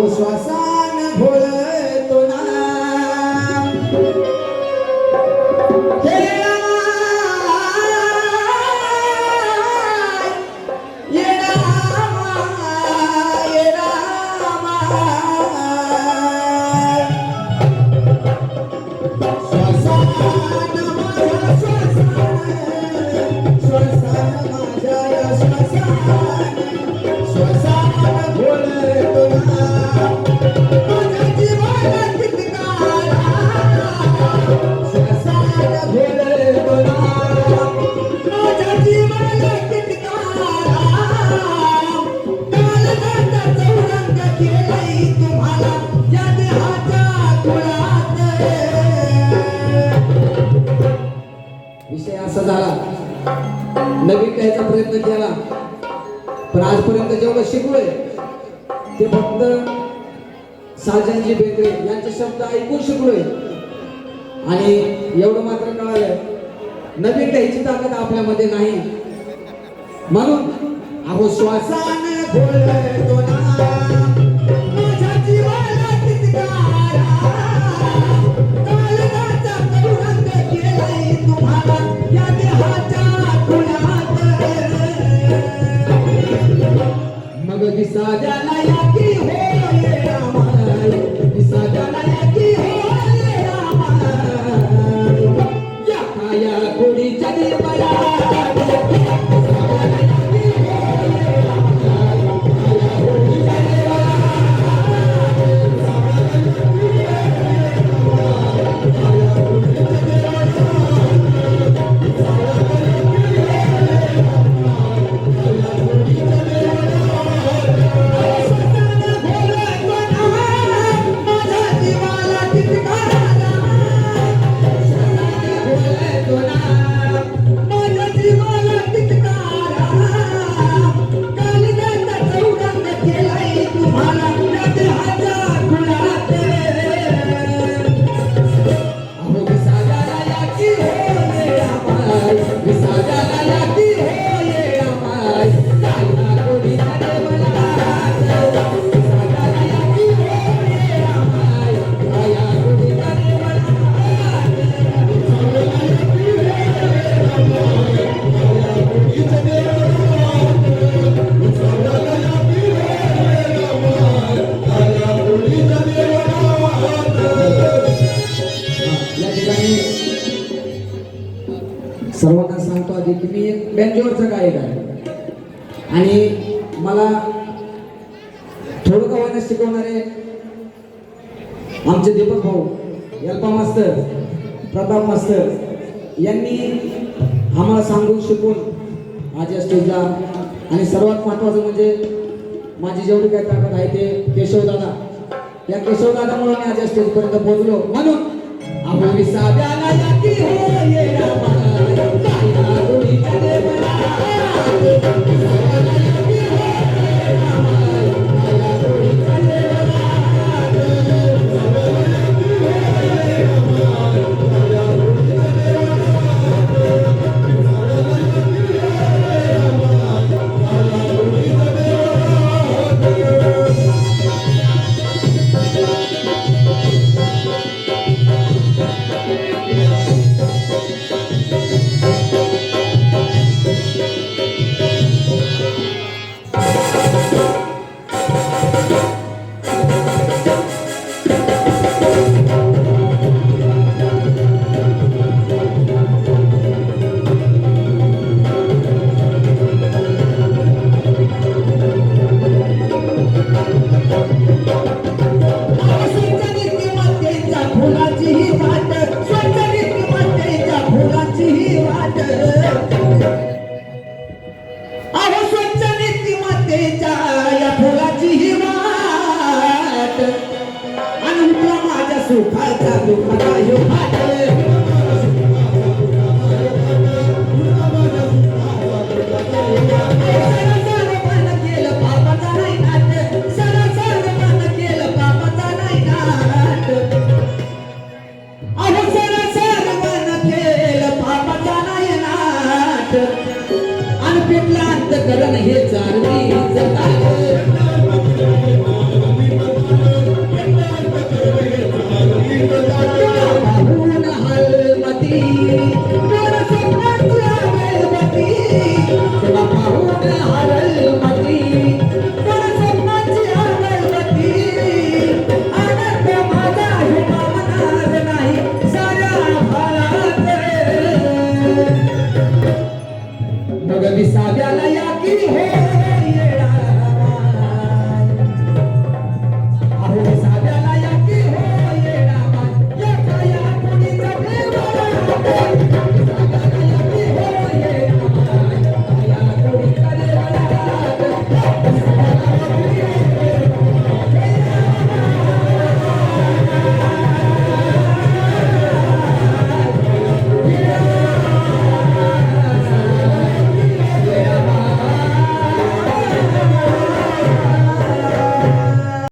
श्वासान भोळतो ना नवीन कायचा प्रयत्न केला पण आजपर्यंत जेवढं शिकलोय ते फक्त साजनजी बेकरे यांचे शब्द ऐकून शिकलोय आणि एवढं मात्र कळालं नवीन काहीची ताकद आपल्यामध्ये नाही म्हणून अहो श्वासाने बोलतो ना माझ्या जीवाला तितकारा कालगाचा करुणांत केलाय तुम्हाला या देहाच्या मग दिसा जाला याकी होय रामाय दिसा जाला याकी होय रामाय या काया कोडीच्या देवळा सर्वांना सांगतो आधी की मी एक बेंजोरचा गायक आहे आणि मला थोडं गावाने शिकवणारे आमचे दीपक भाऊ यल्पा मास्तर प्रताप मास्तर यांनी आम्हाला सांगून शिकून आज या स्टेजला आणि सर्वात महत्त्वाचं म्हणजे माझी जेवढी काही ताकद आहे ते केशवदादा या केशवदादामुळे मी आज या स्टेजपर्यंत पोहोचलो म्हणून आपण विसाव्याला याकी होय रामाय काया कोडीच्या देवळा Thank you.